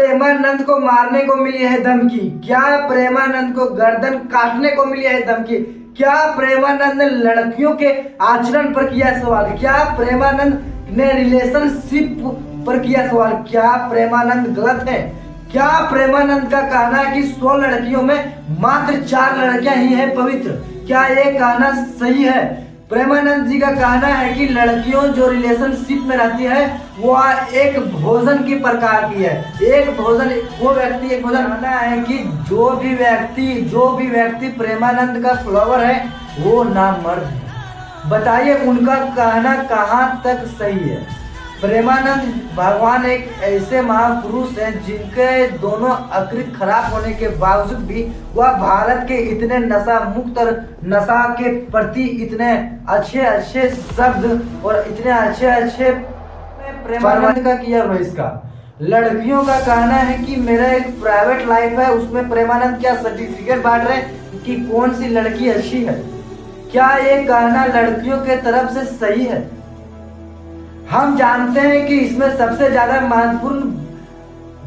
प्रेमानंद को मारने को मिली है धमकी? क्या प्रेमानंद को गर्दन काटने को मिली है धमकी? क्या प्रेमानंद ने लड़कियों के आचरण पर किया सवाल? क्या प्रेमानंद ने रिलेशनशिप पर किया सवाल? क्या प्रेमानंद गलत है? क्या प्रेमानंद का कहना है कि 100 लड़कियों में मात्र 4 लड़कियां ही हैं पवित्र? क्या ये कहना सही है? प्रेमानंद जी का कहना है कि लड़कियों जो रिलेशनशिप में रहती है वो एक भोजन की प्रकार की है। एक भोजन, वो व्यक्ति एक भोजन कहना है कि जो भी व्यक्ति प्रेमानंद का फ्लावर है वो नामर्द है। बताइए उनका कहना कहाँ तक सही है? प्रेमानंद भगवान एक ऐसे महापुरुष हैं जिनके दोनों आकृति खराब होने के बावजूद भी वह भारत के इतने नशा मुक्त और नशा के प्रति इतने अच्छे शब्द और इतने अच्छे प्रेमानंद का किया बहिष्कार। लड़कियों का कहना है कि मेरा एक प्राइवेट लाइफ है, उसमें प्रेमानंद क्या सर्टिफिकेट बांट रहे हैं कि कौन सी लड़की अच्छी है? क्या ये कहना लड़कियों के तरफ से सही है? हम जानते हैं कि इसमें सबसे ज्यादा महत्वपूर्ण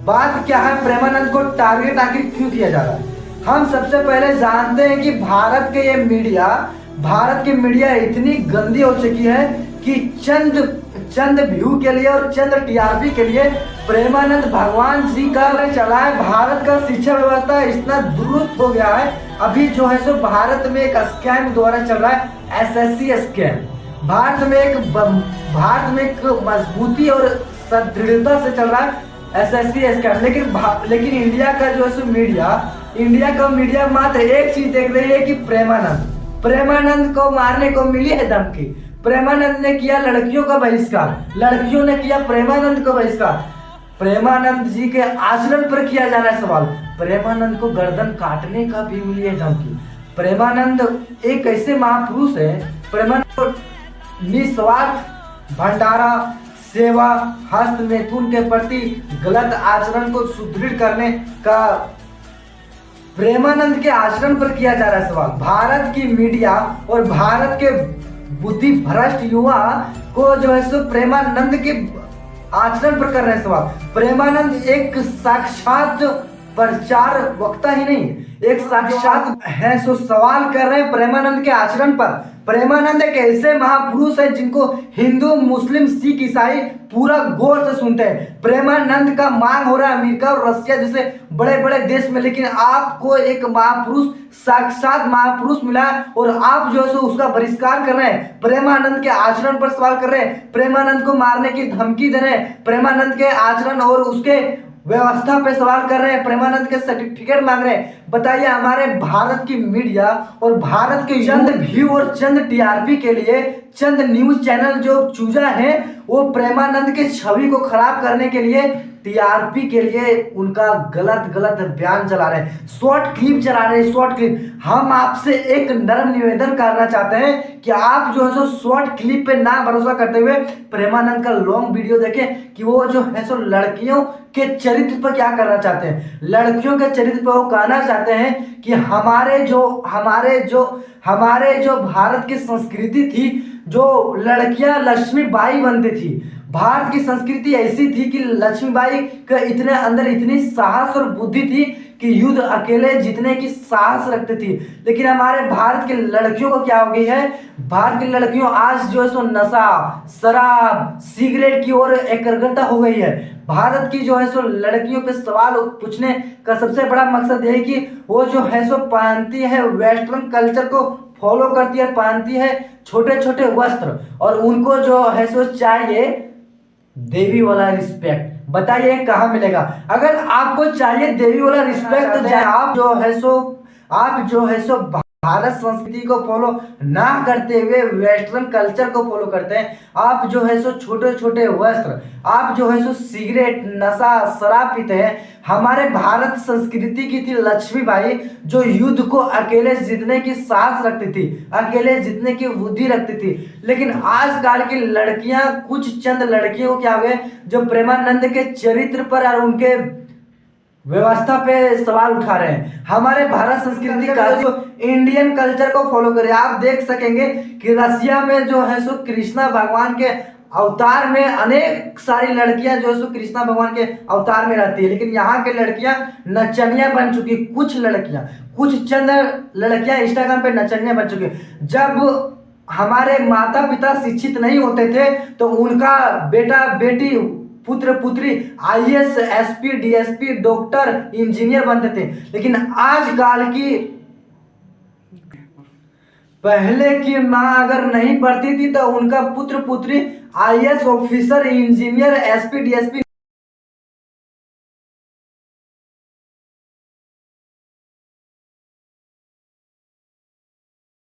बात क्या है, प्रेमानंद को टारगेट आखिर क्यों किया जा रहा है? हम सबसे पहले जानते हैं कि भारत की मीडिया इतनी गंदी हो चुकी है कि चंद व्यू के लिए और चंद टीआरपी के लिए प्रेमानंद भगवान जी का चला है। भारत का शिक्षा व्यवस्था इतना दुरुस्त हो गया है। अभी जो है सो भारत में एक स्कैम द्वारा चल रहा है, एसएससी स्कैम। भारत में एक मजबूती और सदृढ़ता से चल रहा है एसएससी स्कैम। लेकिन इंडिया का जो है मीडिया मात्र एक चीज देख रही है कि प्रेमानंद को मारने को मिली है धमकी। प्रेमानंद ने किया लड़कियों का बहिष्कार, लड़कियों ने किया प्रेमानंद को बहिष्कार। प्रेमानंद जी के आचरण पर किया जा रहा है सवाल। प्रेमानंद को गर्दन काटने का भी मिली है धमकी। प्रेमानंद एक ऐसे महापुरुष है, प्रेमानंद को निस्वार्थ भंडारा, सेवा, हस्त मैथुन के प्रति गलत आचरण को सुदृढ़ करने का प्रेमानंद के आचरण पर किया जा रहा है सवाल। भारत की मीडिया और भारत के बुद्धि भ्रष्ट युवा को जो है सो प्रेमानंद के आचरण पर कर रहे हैं सवाल। प्रेमानंद एक साक्षात प्रचार वक्ता ही नहीं, एक साक्षात है, सो सवाल कर रहे हैं प्रेमानंद के आचरण पर। प्रेमानंद एक ऐसे महापुरुष है जिनको हिंदू, मुस्लिम, सिख, ईसाई पूरा गौर से सुनते हैं। प्रेमानंद का मांग हो रहा है अमेरिका और रशिया जैसे बड़े बड़े देश में, लेकिन आपको एक महापुरुष, साक्षात महापुरुष मिला और आप जो है सो उसका बहिष्कार कर रहे हैं। प्रेमानंद के आचरण पर सवाल कर रहे हैं, प्रेमानंद को मारने की धमकी दे रहे हैं, प्रेमानंद के आचरण और उसके व्यवस्था पे सवाल कर रहे हैं, प्रेमानंद के सर्टिफिकेट मांग रहे हैं। बताइए हमारे भारत की मीडिया और भारत के चंद व्यू और चंद टीआरपी के लिए चंद न्यूज चैनल जो चूजा है वो प्रेमानंद के छवि को खराब करने के लिए, टीआरपी के लिए उनका गलत बयान चला रहे हैं, शॉर्ट क्लिप चला रहे हैं, शॉर्ट क्लिप। हम आपसे एक नर्म निवेदन करना चाहते हैं कि आप जो है सो शॉर्ट क्लिप पे ना भरोसा करते हुए प्रेमानंद का लॉन्ग वीडियो देखें कि वो जो है सो लड़कियों के चरित्र पर क्या करना चाहते हैं। लड़कियों के चरित्र पर वो कहना चाहते हैं कि हमारे जो भारत की संस्कृति थी, जो लड़कियां लक्ष्मीबाई बनती थी, भारत की संस्कृति ऐसी थी कि लक्ष्मीबाई के इतने अंदर इतनी साहस और बुद्धि थी कि युद्ध अकेले जीतने की साहस रखती थी। लेकिन हमारे भारत की लड़कियों को क्या हो गई है, भारत की लड़कियों आज जो है सो नशा, शराब, सिगरेट की ओर एकाग्रता हो गई है। भारत की जो है सो लड़कियों पे सवाल पूछने का सबसे बड़ा मकसद यह है कि वो जो है सो पहनती है, वेस्टर्न कल्चर को फॉलो करती है, पहनती है छोटे छोटे वस्त्र, और उनको जो है सो चाहिए देवी वाला रिस्पेक्ट। बताइए कहाँ मिलेगा? अगर आपको चाहिए देवी वाला रिस्पेक्ट तो आप जो है सो भारत संस्कृति को फॉलो ना करते हुए वेस्टर्न कल्चर को फॉलो करते हैं। आप जो है सो छोटे छोटे वस्त्र, आप जो है सो सिगरेट, नशा, शराब पीते हैं। हमारे भारत संस्कृति की थी लक्ष्मीबाई जो युद्ध को अकेले जीतने की साहस रखती थी, अकेले जीतने की बुद्धि रखती थी। लेकिन आजकल की लड़कियां, कुछ चंद लड़कियों को क्या हुए जो प्रेमानंद के चरित्र पर और उनके व्यवस्था पे सवाल उठा रहे हैं। हमारे भारत संस्कृति का जो इंडियन कल्चर को फॉलो करें। आप देख सकेंगे कि रसिया में जो है सो कृष्णा भगवान के अवतार में अनेक सारी लड़कियां जो सो कृष्णा भगवान के अवतार में रहती है, लेकिन यहाँ के लड़कियां नचनिया बन चुकी। कुछ लड़कियां, कुछ चंद लड़कियां इंस्टाग्राम पे नचनिया बन चुकी। जब हमारे माता पिता शिक्षित नहीं होते थे तो उनका बेटा बेटी पुत्र पुत्री IAS SP DSP doctor engineer बनते थे, लेकिन आजकल की पहले की माँ अगर नहीं पढ़ती थी तो उनका पुत्र पुत्री IAS officer engineer SP DSP